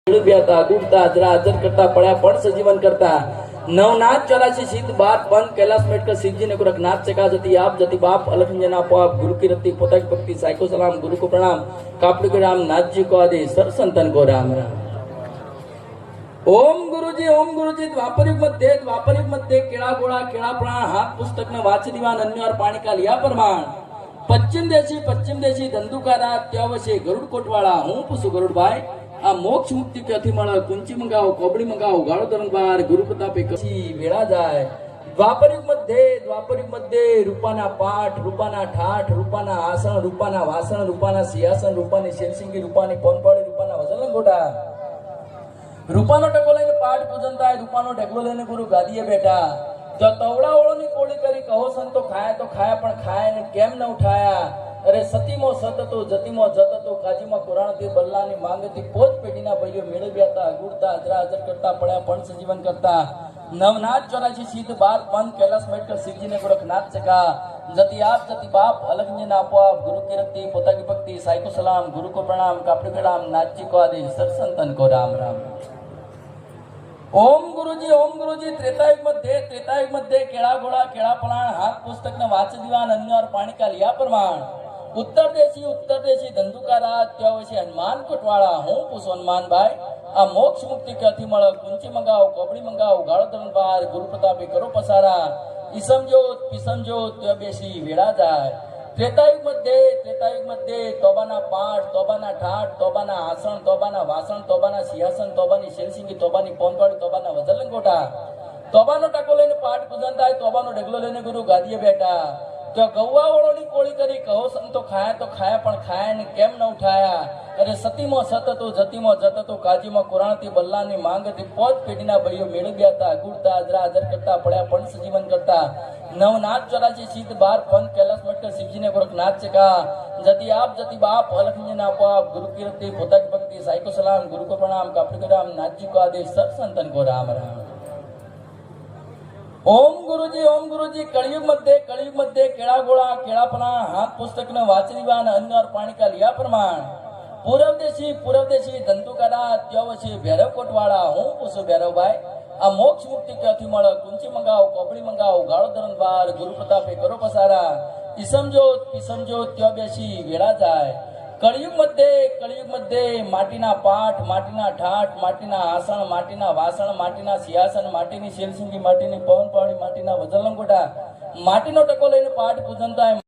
હતા ગુડતા અજરા અજર કરતા પડ્યા પણ સજીવન करता नवनाथ 84 सिद्ध बात बंद कैलाश मेटकर शिव जी ने गोरखनाथ चका जती आप जती बाप अलखंजन आपो आप गुरु की रत्ती पोता की भक्ति साइको सलाम गुरु को प्रणाम कापड़ के राम नाथ जी को आदि सर संतन को राम राम। ओम गुरुजी द्वापर युग मध्य केड़ा गोड़ा केड़ा प्राण हाथ पुस्तक में वाच दीवान अन्य और पानी का लिया प्रमाण पश्चिम देशी धंधुकारा त्यावशे गरुड़ कोटवाड़ा हूँ पुसु गरुड़ भाई आ मोक्ष मुक्ति क्योंकि मळा कुंची मंगाओ कोबड़ी मंगाओ गाड़ो दरबार गुरु प्रतापे कशी वेळा जाय द्वापर युग मध्ये रूपाना पाठ रूपाना ठाठ रूपाना आसन रूपाना वासन रूपाना सिंहासन रूपानी शेरसिंगी रूपानी पोनपाड़ी रूपाना वजन लंगोटा रूपानो टको लईने पाठ पूजन थाय रूपानो ढगलो लईने गुरु गादीए बैठा जो तवड़ा ओळोनी कोળી કરી કહો સંતો ખાયા પણ ખાયા ને કેમ ન ઉઠાયા अरे सतीमो सततो जतीमो जततो काजीमा कुराणती बल्लानी मांगती पोच पेटीना भाईओ मेळव्याता गुड़ता अजरा अजर करता पड्या पण सजीवन करता नवनाथ 84 सिद्ध बार पंथ कैलाश मेटकर शिवजी ने गोरखनाथ चका जति आप जति बाप अलखंजन आपो आप गुरु की रत्ती पोता की भक्ति साइको सलाम गुरु को प्रणाम कापड़ के राम नाथ जी को आदि सर संतन को राम राम। ओम गुरुजी त्रेतायुग मध्य केड़ा गोड़ा केड़ा पलाण हाथ पुस्तक ने वाच दीवान अन्य और पानी का लिया प्रमाण उत्तर देशी धंधुकारा त्यावशे हनुमान कोटवाड़ा हूँ पूछो हनुमान भाई आ मोक्ष मुक्ति क्योंकि मळ कुंची मंगाओ कोबड़ी मंगाओ गाड़ो दरबार गुरु प्रतापे करो पसारा ईसम जोत त्यो बेसी वेड़ा जाय त्रेतायुग मध्य तोबाना पाठ तोबाना ठाठ तोबाना आसन तोबाना वासन तोबाना सिंहासन तोबानी शेरसिंगी तोबानी पोनपाड़ी तोबाना वजन लंगोटा तोबानो टको लईने पाठ पूजन थाय तोबानो ढगलो लईने गुरु गादीए बैठा जो गौवा वळोनी कोળી કરી કહો સંતો ખાયા પણ ખાયા ને કેમ ન ઉઠાયા અરે સતીમો સતતો જતીમો જતતો કાજીમાં કુરાણતી બલ્લાની માંગતી પોત પેઢીના ભાઈઓ મેળવ્યાતા ગુડતા અજરા અજર કરતા પડ્યા પણ સજીવન કરતા नवनाथ 84 सिद्ध बार पंथ कैलाश मेटकर शिवजी ने गोरखनाथ चका जति आप जति बाप अलखंजन आपो आप गुरु की रत्ती पोता की भक्ति साइको सलाम गुरु को प्रणाम कापड़ के राम नाथ जी को आदेश सत संतन को राम राम। ओम गुरुजी कलयुग मध्य केड़ा गोड़ा केड़ा पना हाथ पुस्तक में वाच दीवान अन्न और पानी का लिया प्रमाण पूर्व देशी धंधुकारा त्यावशे भैरव कोटवाड़ा हूँ पूछो भैरव भाई आ मोक्ष मुक्ति क्योंकि मळ कुंची मंगाओ कोबड़ी मंगाओ गाड़ो दरबार गुरु प्रतापे करो पसारा ईसम जोत त्यो बेसी वेड़ा जाय कलयुग मध्य माटीना पाठ माटीना ठाठ माटीना आसन माटीना वासन माटीना सिंहासन माटीनी शेरसिंगी माटीनी पवनपाड़ी माटीना वजन लंगोटा माटीनो टको लईने पाठ पूजन थाय।